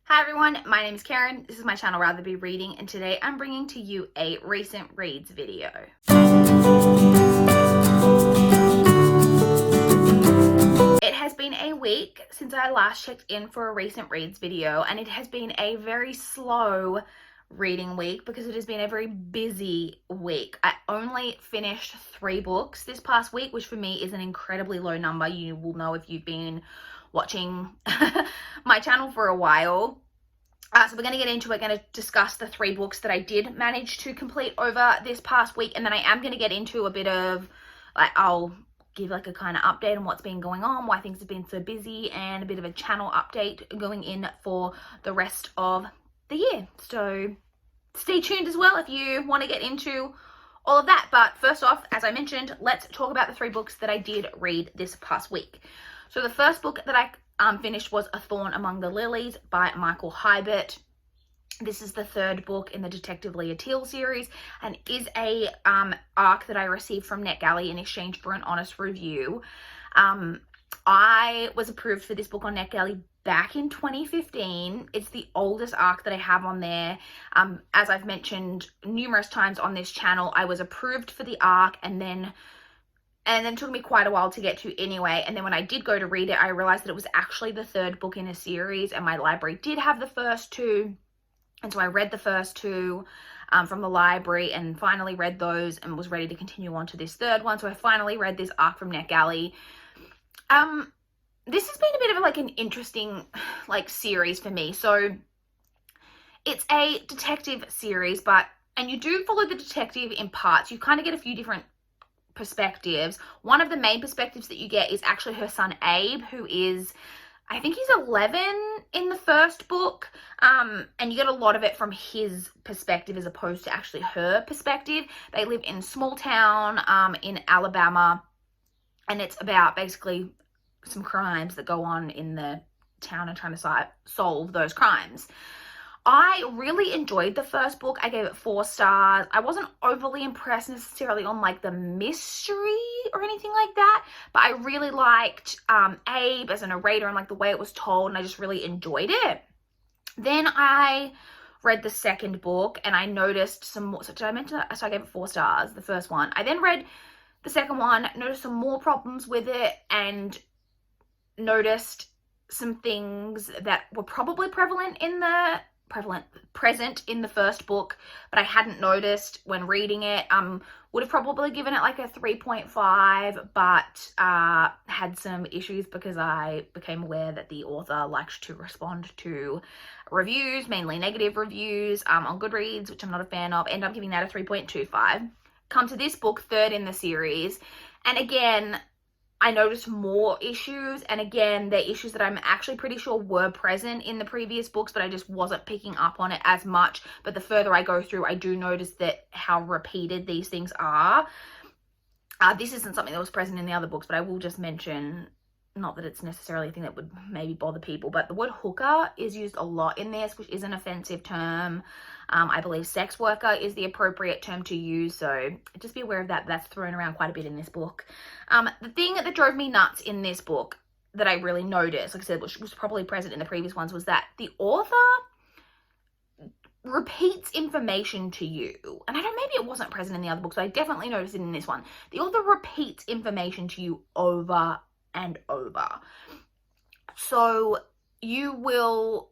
Hi everyone, my name is Karen, this is my channel Rather Be Reading, and today I'm bringing to you a recent reads video. It has been a week since I last checked in for a recent reads video, and it has been a very slow reading week because it has been a very busy week. I only finished 3 books this past week, which for me is an incredibly low number. You will know if you've been watching my channel for a while. So we're going to get into it. We're going to discuss the 3 books that I did manage to complete over this past week, and then I am going to get into a bit of, I'll give like a kind of update on what's been going on, why things have been so busy, and a bit of a channel update going in for the rest of the year. So stay tuned as well if you want to get into all of that. But first off, as I mentioned, let's talk about the 3 books that I did read this past week. So the first book that I finished was A Thorn Among the Lilies by Michael Hybert. This is the 3rd book in the Detective Leah Teal series and is a arc that I received from NetGalley in exchange for an honest review. I was approved for this book on NetGalley back in 2015. It's the oldest arc that I have on there. As I've mentioned numerous times on this channel, I was approved for the arc and then it took me quite a while to get to anyway. And then when I did go to read it, I realized that it was actually the 3rd book in a series, and my library did have the first 2. And so I read the first 2 from the library and finally read those and was ready to continue on to this 3rd one. So I finally read this arc from NetGalley. This has been a bit of like an interesting series for me. So it's a detective series, and you do follow the detective in parts. You kind of get a few different perspectives. One of the main perspectives that you get is actually her son Abe, who is, I think he's 11 in the 1st book, and you get a lot of it from his perspective as opposed to actually her perspective. They live in a small town in Alabama, and it's about basically some crimes that go on in the town and trying to solve those crimes. I really enjoyed the 1st book. I gave it 4 stars. I wasn't overly impressed necessarily on the mystery or anything like that, but I really liked Abe as a narrator and the way it was told, and I just really enjoyed it. Then I read the 2nd book and I noticed some more. So did I mention that? So I gave it 4 stars, the first one. I then read the 2nd one, noticed some more problems with it, and noticed some things that were probably present in the 1st book, but I hadn't noticed when reading it. Would have probably given it a 3.5, but had some issues because I became aware that the author liked to respond to reviews, mainly negative reviews, on Goodreads, which I'm not a fan of. End up giving that a 3.25. Come to this book, 3rd in the series, and again, I noticed more issues, and again, they're issues that I'm actually pretty sure were present in the previous books, but I just wasn't picking up on it as much. But the further I go through, I do notice that how repeated these things are. This isn't something that was present in the other books, but I will just mention, not that it's necessarily a thing that would maybe bother people, but the word hooker is used a lot in this, which is an offensive term. I believe sex worker is the appropriate term to use, so just be aware of that. That's thrown around quite a bit in this book. The thing that drove me nuts in this book that I really noticed, like I said, which was probably present in the previous ones, was that the author repeats information to you. And I don't, maybe it wasn't present in the other books, but I definitely noticed it in this one. The author repeats information to you over and over. So you will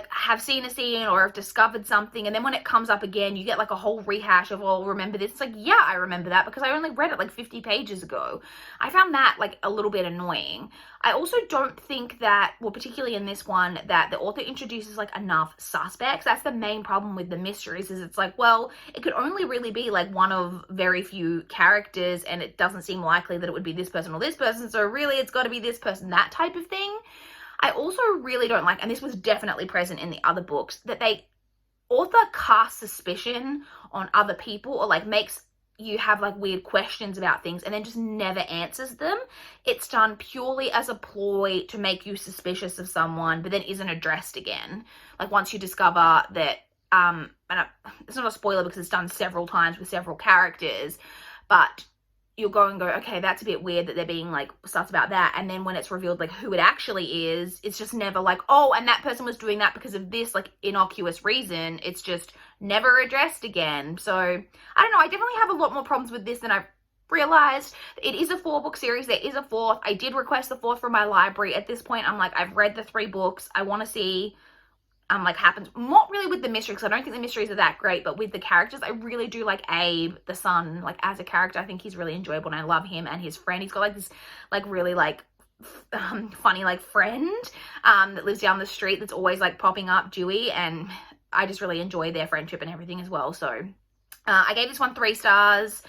have seen a scene or have discovered something, and then when it comes up again, you get a whole rehash of, oh, remember this? It's yeah, I remember that because I only read it 50 pages ago. I found that a little bit annoying. I also don't think that, well, particularly in this one, that the author introduces enough suspects. That's the main problem with the mysteries, is it's well, it could only really be one of very few characters, and it doesn't seem likely that it would be this person or this person, so really it's got to be this person, that type of thing. I also really don't like, and this was definitely present in the other books, that author casts suspicion on other people, or makes you have weird questions about things and then just never answers them. It's done purely as a ploy to make you suspicious of someone, but then isn't addressed again. Once you discover that, it's not a spoiler because it's done several times with several characters, but you'll go and go, okay, that's a bit weird that they're being like sus about that. And then when it's revealed like who it actually is, it's just never like, oh, and that person was doing that because of this like innocuous reason. It's just never addressed again. So I don't know, I definitely have a lot more problems with this than I've realized. It is a 4-book series. There is a 4th. I did request the 4th from my library. At this point, I'm like, I've read the 3 books. I want to see like happens. Not really with the mystery, because I don't think the mysteries are that great, but with the characters, I really do like Abe, the son, like as a character. I think he's really enjoyable, and I love him and his friend. He's got like this like really like funny like friend that lives down the street that's always like popping up, Dewey, and I just really enjoy their friendship and everything as well. So I gave this one 3 stars.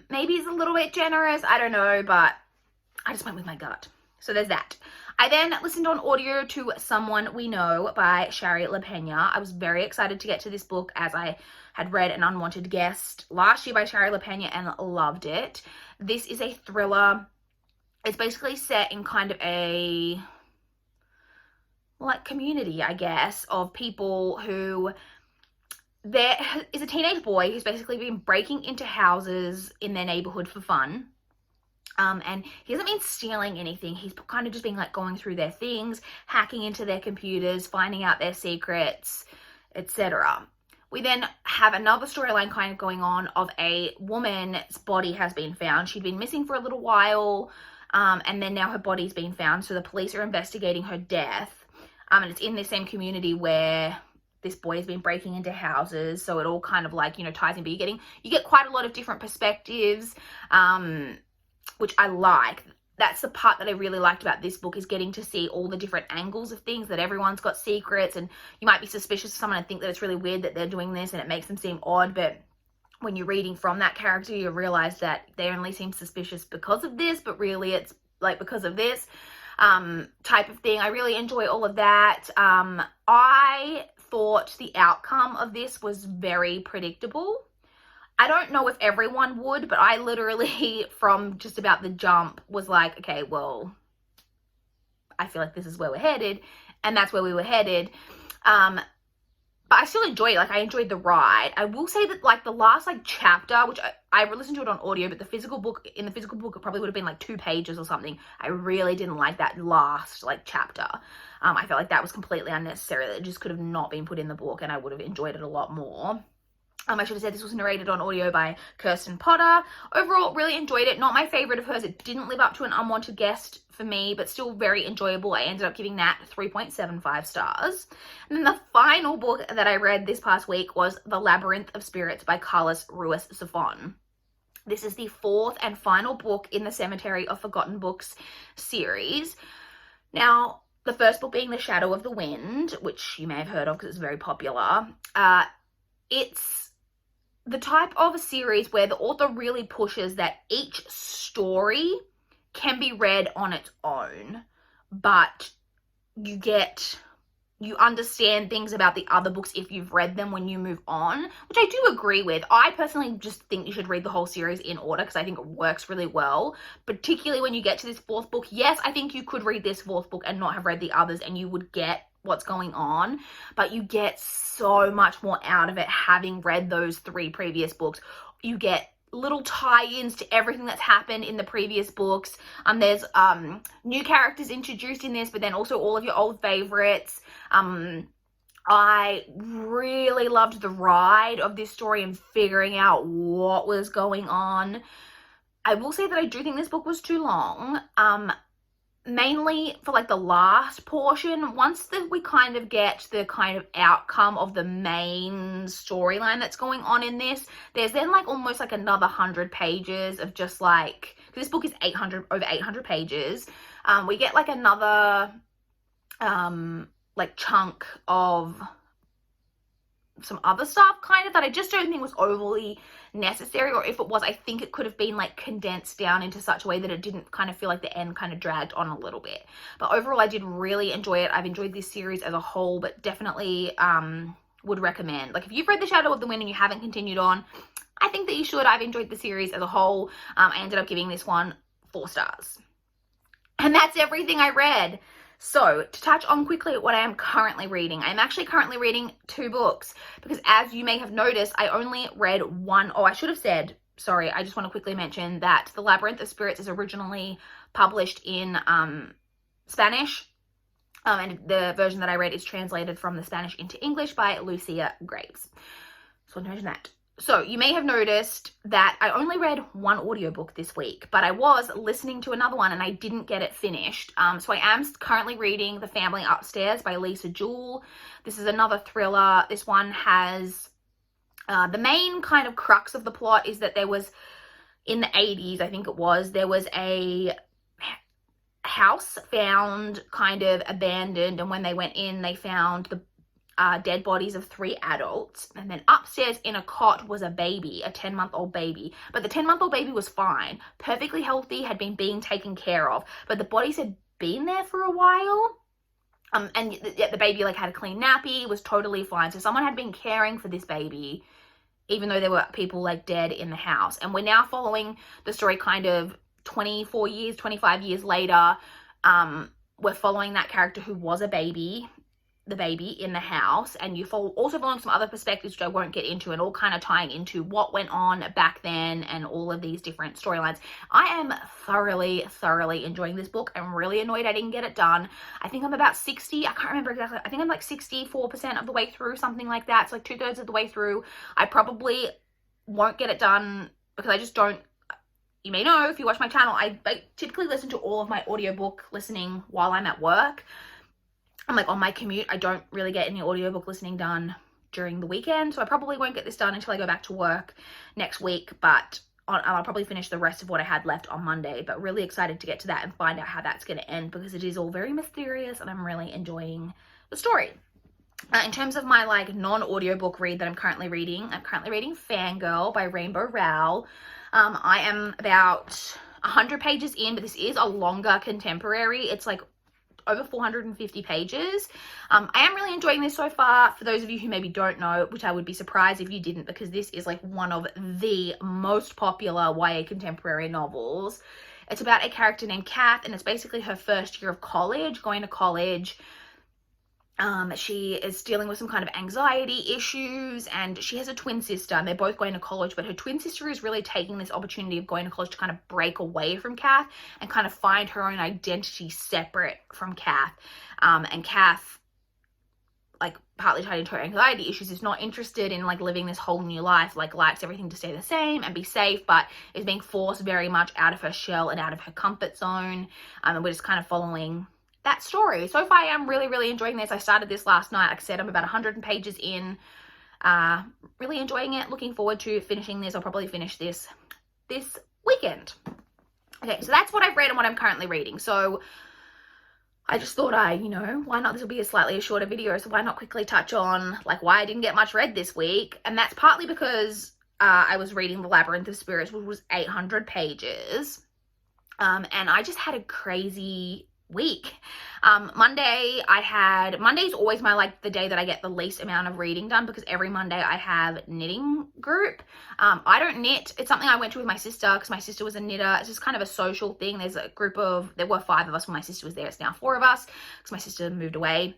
Maybe it's a little bit generous, I don't know, but I just went with my gut. So there's that. I then listened on audio to Someone We Know by Shari LaPena. I was very excited to get to this book, as I had read An Unwanted Guest last year by Shari LaPena and loved it. This is a thriller. It's basically set in kind of a like community, I guess, of people who, there is a teenage boy who's basically been breaking into houses in their neighborhood for fun. And he hasn't been stealing anything. He's kind of just been like going through their things, hacking into their computers, finding out their secrets, etc. We then have another storyline kind of going on of a woman's body has been found. She'd been missing for a little while, and then now her body's been found. So the police are investigating her death. And it's in the same community where this boy has been breaking into houses. So it all kind of like, you know, ties in, but you get quite a lot of different perspectives, which I like. That's the part that I really liked about this book, is getting to see all the different angles of things, that everyone's got secrets, and you might be suspicious of someone and think that it's really weird that they're doing this and it makes them seem odd, but when you're reading from that character, you realize that they only seem suspicious because of this, but really it's like because of this type of thing. I really enjoy all of that. I thought the outcome of this was very predictable. I don't know if everyone would, but I literally, from just about the jump, was like, okay, well, I feel like this is where we're headed, and that's where we were headed. But I still enjoyed it. Like, I enjoyed the ride. I will say that, like, the last, like, chapter, which I listened to it on audio, but in the physical book, it probably would have been, like, 2 pages or something. I really didn't like that last, like, chapter. I felt like that was completely unnecessary. It just could have not been put in the book, and I would have enjoyed it a lot more. I should have said this was narrated on audio by Kirsten Potter. Overall, really enjoyed it. Not my favorite of hers. It didn't live up to An Unwanted Guest for me, but still very enjoyable. I ended up giving that 3.75 stars. And then the final book that I read this past week was The Labyrinth of Spirits by Carlos Ruiz Zafón. This is the 4th and final book in the Cemetery of Forgotten Books series. Now, the first book being The Shadow of the Wind, which you may have heard of because it's very popular. It's the type of a series where the author really pushes that each story can be read on its own, but you understand things about the other books if you've read them when you move on, which I do agree with. I personally just think you should read the whole series in order, because I think it works really well, particularly when you get to this 4th book. Yes, I think you could read this 4th book and not have read the others, and you would get what's going on, but you get so much more out of it having read those 3 previous books. You get little tie-ins to everything that's happened in the previous books. There's new characters introduced in this, but then also all of your old favorites. I really loved the ride of this story and figuring out what was going on. I will say that I do think this book was too long. Mainly for like the last portion. Once we kind of get the kind of outcome of the main storyline that's going on in this, there's then like almost like another 100 pages of just like, this book is over 800 pages. We get like another like chunk of some other stuff kind of that I just don't think was overly necessary, or if it was, I think it could have been like condensed down into such a way that it didn't kind of feel like the end kind of dragged on a little bit. But overall, I did really enjoy it. I've enjoyed this series as a whole, but definitely would recommend. Like, if you've read The Shadow of the Wind and you haven't continued on, I think that you should. I've enjoyed the series as a whole. I ended up giving this one 4 stars. And that's everything I read. So, to touch on quickly what I am currently reading. I'm actually currently reading 2 books, because as you may have noticed, I only read one, I should have said sorry, I just want to quickly mention that The Labyrinth of Spirits is originally published in Spanish, and the version that I read is translated from the Spanish into English by Lucia Graves. So I mention that. So you may have noticed that I only read one audiobook this week, but I was listening to another one and I didn't get it finished. So I am currently reading The Family Upstairs by Lisa Jewell. This is another thriller. This one has, the main kind of crux of the plot is that there was, in the 80s, I think it was, there was a house found kind of abandoned, and when they went in, they found the dead bodies of 3 adults, and then upstairs in a cot was a baby, a 10-month-old baby, but the 10-month-old baby was fine, perfectly healthy, had been being taken care of, but the bodies had been there for a while, and the baby like had a clean nappy, was totally fine, so someone had been caring for this baby, even though there were people like dead in the house. And we're now following the story kind of 24 years, 25 years later. We're following that character who was a baby, the baby in the house, and you also following some other perspectives which I won't get into, and all kind of tying into what went on back then and all of these different storylines. I am thoroughly enjoying this book. I'm really annoyed I didn't get it done. I think I'm about 60, I can't remember exactly, I think I'm like 64% of the way through, something like that. It's like 2/3 of the way through. I probably won't get it done because I just don't, you may know if you watch my channel, I typically listen to all of my audiobook listening while I'm at work. I'm like on my commute, I don't really get any audiobook listening done during the weekend, so I probably won't get this done until I go back to work next week, but I'll probably finish the rest of what I had left on Monday, but really excited to get to that and find out how that's going to end, because it is all very mysterious and I'm really enjoying the story. In terms of my like non-audiobook read that I'm currently reading Fangirl by Rainbow Rowell. I am about 100 pages in, but this is a longer contemporary. It's like over 450 pages. I am really enjoying this so far. For those of you who maybe don't know, which I would be surprised if you didn't, because this is like one of the most popular YA contemporary novels. It's about a character named Kath, and it's basically her first year of college, going to college. She is dealing with some kind of anxiety issues, and she has a twin sister, and they're both going to college, but her twin sister is really taking this opportunity of going to college to kind of break away from Kath and kind of find her own identity separate from Kath. And Kath, like partly tied into her anxiety issues, is not interested in like living this whole new life, like likes everything to stay the same and be safe, but is being forced very much out of her shell and out of her comfort zone. And we're just kind of following that story. So far, I'm really enjoying this. I started this last night. Like I said, I'm about 100 pages in. Really enjoying it. Looking forward to finishing this. I'll probably finish this weekend. Okay, so that's what I've read and what I'm currently reading. So I just thought why not? This will be a slightly shorter video, so why not quickly touch on like why I didn't get much read this week. And that's partly because I was reading The Labyrinth of Spirits, which was 800 pages. And I just had a crazy week. Monday's always my the day that I get the least amount of reading done, because every Monday I have knitting group. I don't knit. It's something I went to with my sister because my sister was a knitter. It's just kind of a social thing. There were 5 of us when my sister was there. It's now 4 of us because my sister moved away.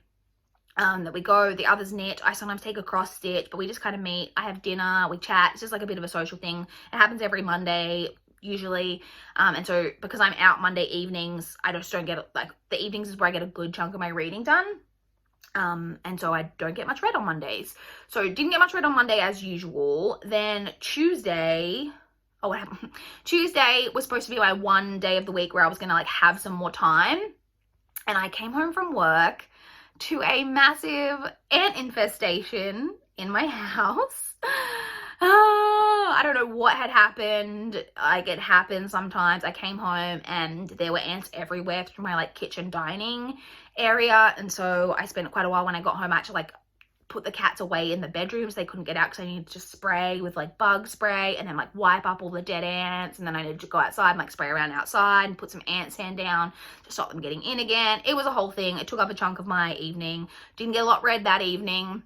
That we go, the others knit. I sometimes take a cross stitch, but we just kind of meet. I have dinner, we chat. It's just like a bit of a social thing. It happens every Monday usually, and so because I'm out Monday evenings, I just don't get the evenings is where I get a good chunk of my reading done, and so I don't get much read on Mondays. So didn't get much read on Monday as usual. Then Tuesday, what happened? Tuesday was supposed to be my one day of the week where I was gonna have some more time, and I came home from work to a massive ant infestation in my house. I don't know what had happened. It happens sometimes. I came home and there were ants everywhere through my kitchen dining area, and so I spent quite a while when I got home. I had to put the cats away in the bedrooms. They couldn't get out because I needed to spray with bug spray and then wipe up all the dead ants, and then I needed to go outside and spray around outside and put some ant sand down to stop them getting in again. It was a whole thing. It took up a chunk of my evening. Didn't get a lot read that evening.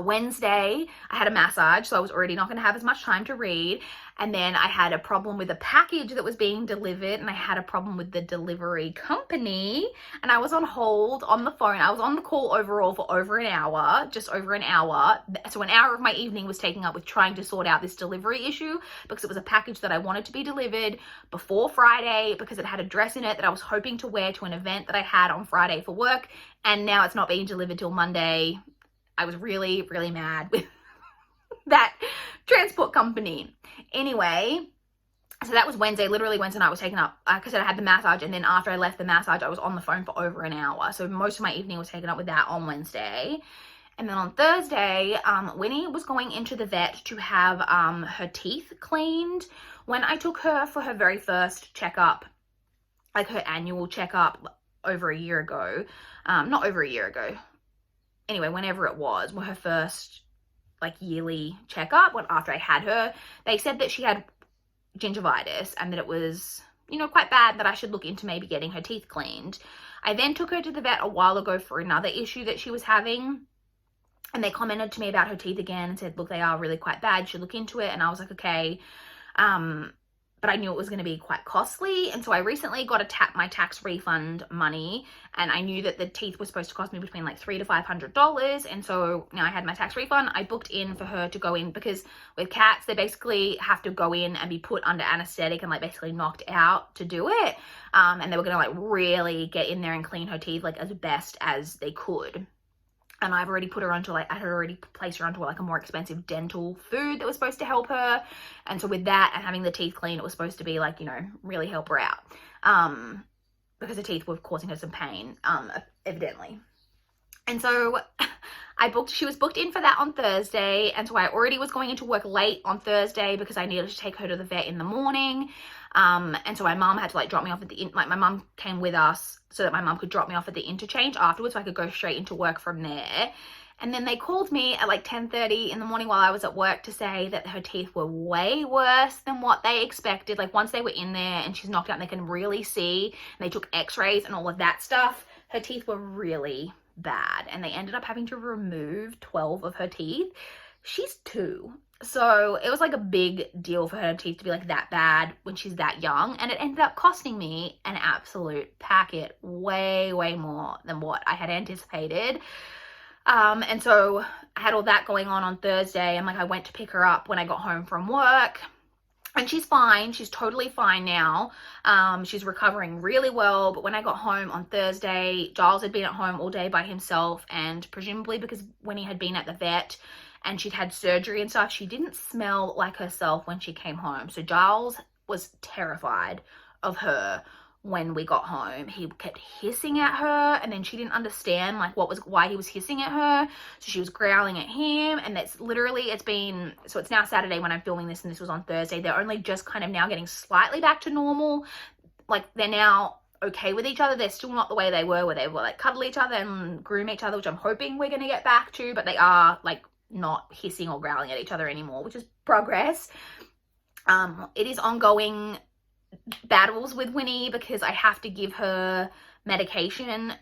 Wednesday, I had a massage, so I was already not going to have as much time to read. And then I had a problem with a package that was being delivered, and I had a problem with the delivery company, and I was on hold on the phone. I was on the call overall for over an hour, just over an hour. So an hour of my evening was taken up with trying to sort out this delivery issue, because it was a package that I wanted to be delivered before Friday, because it had a dress in it that I was hoping to wear to an event that I had on Friday for work, and now it's not being delivered till Monday. I was really, really mad with that transport company. Anyway, so that was Wednesday. Literally Wednesday night was taken up. Like I said, I had the massage, and then after I left the massage, I was on the phone for over an hour. So most of my evening was taken up with that on Wednesday. And then on Thursday, Winnie was going into the vet to have her teeth cleaned. When I took her for her very first checkup, like her annual checkup over a year ago, not over a year ago, anyway, whenever it was, her first like yearly checkup, when after I had her, they said that she had gingivitis and that it was, you know, quite bad, that I should look into maybe getting her teeth cleaned. I then took her to the vet a while ago for another issue that she was having, and they commented to me about her teeth again and said, look, they are really quite bad, you should look into it. And I was like, okay. But I knew it was going to be quite costly. And so I recently got my tax refund money, and I knew that the teeth were supposed to cost me between like $300 to $500. And so now I had my tax refund. I booked in for her to go in, because with cats, they basically have to go in and be put under anesthetic and like basically knocked out to do it. And they were going to like really get in there and clean her teeth like as best as they could. And I've already put her onto I had already placed her onto like a more expensive dental food that was supposed to help her. And so with that and having the teeth clean, it was supposed to be like, you know, really help her out. Because the teeth were causing her some pain, evidently. And so she was booked in for that on Thursday. And so I already was going into work late on Thursday because I needed to take her to the vet in the morning. And so my mom had to like drop me off at my mom came with us so that my mom could drop me off at the interchange afterwards, so I could go straight into work from there. And then they called me at like 10:30 in the morning while I was at work to say that her teeth were way worse than what they expected. Like once they were in there and she's knocked out and they can really see, and they took x-rays and all of that stuff, her teeth were really bad. And they ended up having to remove 12 of her teeth. She's 2. So it was like a big deal for her teeth to be like that bad when she's that young. And it ended up costing me an absolute packet, way, way more than what I had anticipated. And so I had all that going on Thursday, and like I went to pick her up when I got home from work, and she's fine. She's totally fine now. She's recovering really well. But when I got home on Thursday, Giles had been at home all day by himself, and presumably because when he had been at the vet and she'd had surgery and stuff, she didn't smell like herself when she came home. So Giles was terrified of her when we got home. He kept hissing at her, and then she didn't understand like why he was hissing at her. So she was growling at him, and that's literally, so it's now Saturday when I'm filming this, and this was on Thursday. They're only just kind of now getting slightly back to normal. Like they're now okay with each other. They're still not the way they were, where they were like cuddle each other and groom each other, which I'm hoping we're going to get back to, but they are like not hissing or growling at each other anymore, which is progress. It is ongoing battles with Winnie because I have to give her medication.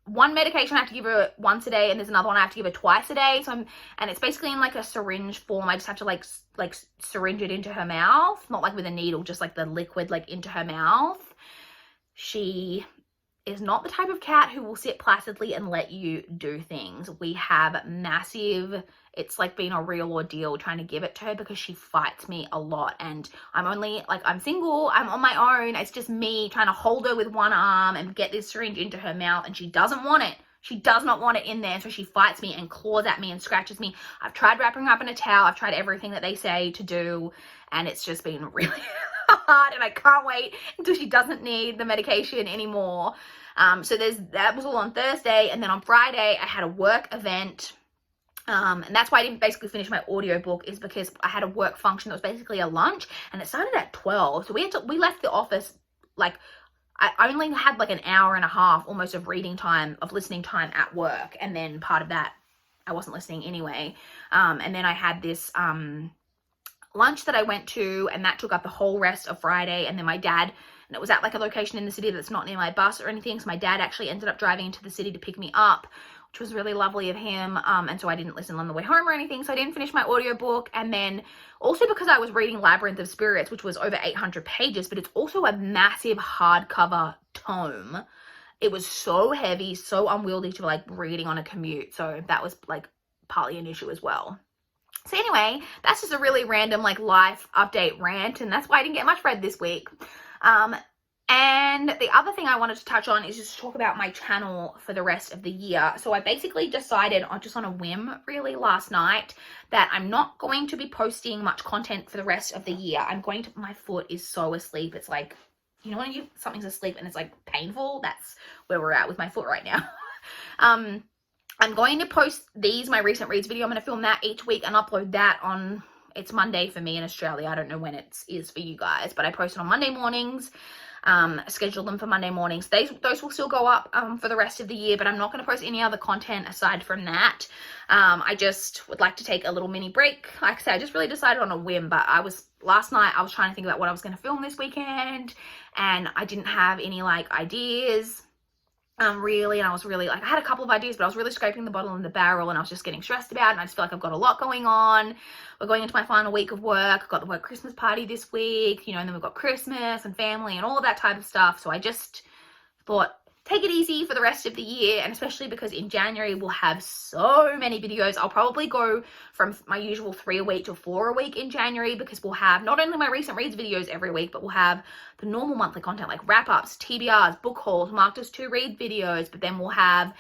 One medication I have to give her once a day, and there's another one I have to give her twice a day. So and it's basically in like a syringe form. I just have to like syringe it into her mouth, not like with a needle, just like the liquid like into her mouth. She is not the type of cat who will sit placidly and let you do things. We have massive, it's like been a real ordeal trying to give it to her because she fights me a lot, and I'm single, I'm on my own. It's just me trying to hold her with one arm and get this syringe into her mouth, and she doesn't want it. She does not want it in there, so she fights me and claws at me and scratches me. I've tried wrapping her up in a towel. I've tried everything that they say to do, and it's just been really hard, and I can't wait until she doesn't need the medication anymore. So that was all on Thursday, and then on Friday I had a work event, and that's why I didn't basically finish my audiobook, is because I had a work function that was basically a lunch, and it started at 12, so we left the office, like I only had like an hour and a half almost of listening time at work, and then part of that I wasn't listening anyway. And then I had this lunch that I went to, and that took up the whole rest of Friday. And then my dad, and it was at like a location in the city that's not near my bus or anything, so my dad actually ended up driving into the city to pick me up, which was really lovely of him. And so I didn't listen on the way home or anything. So I didn't finish my audiobook. And then also because I was reading Labyrinth of Spirits, which was over 800 pages, but it's also a massive hardcover tome. It was so heavy, so unwieldy to like reading on a commute. So that was like partly an issue as well. So anyway, that's just a really random like life update rant, and that's why I didn't get much read this week. And the other thing I wanted to touch on is just talk about my channel for the rest of the year. So I basically decided just on a whim really last night that I'm not going to be posting much content for the rest of the year. My foot is so asleep. It's like, you know when something's asleep and it's like painful? That's where we're at with my foot right now. I'm going to post my recent reads video. I'm going to film that each week and upload that on, it's Monday for me in Australia. I don't know when it is for you guys, but I post it on Monday mornings. Schedule them for Monday mornings. Those will still go up for the rest of the year, but I'm not going to post any other content aside from that. I just would like to take a little mini break. Like I said, I just really decided on a whim, but last night I was trying to think about what I was going to film this weekend, and I didn't have any like ideas. Really, and I was really like, I had a couple of ideas, but I was really scraping the bottom of the barrel, and I was just getting stressed about it, and I just feel like I've got a lot going on. We're going into my final week of work. I've got the work Christmas party this week, and then we've got Christmas and family and all of that type of stuff. So I just thought, take it easy for the rest of the year, and especially because in January we'll have so many videos. I'll probably go from my usual 3 a week to 4 a week in January, because we'll have not only my recent reads videos every week, but we'll have the normal monthly content like wrap-ups, TBRs, book hauls, marked as to read videos, but then we'll have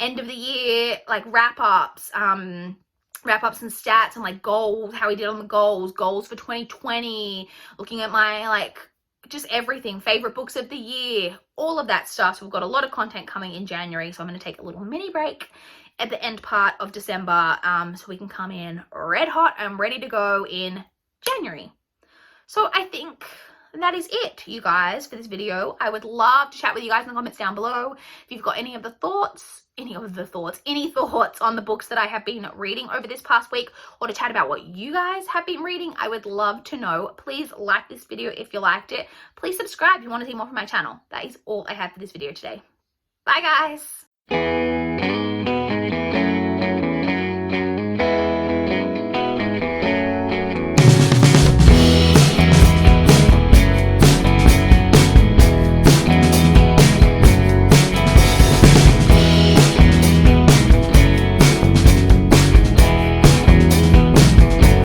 end of the year like wrap-ups and stats and like goals, how we did on the goals for 2020, looking at my like just everything, favorite books of the year, all of that stuff. So we've got a lot of content coming in January, so I'm going to take a little mini break at the end part of December, so we can come in red hot and ready to go in January. So I think that is it, you guys, for this video. I would love to chat with you guys in the comments down below. If you've got any thoughts on the books that I have been reading over this past week, or to chat about what you guys have been reading, I would love to know. Please like this video if you liked it. Please subscribe if you want to see more from my channel. That is all I have for this video today. Bye, guys.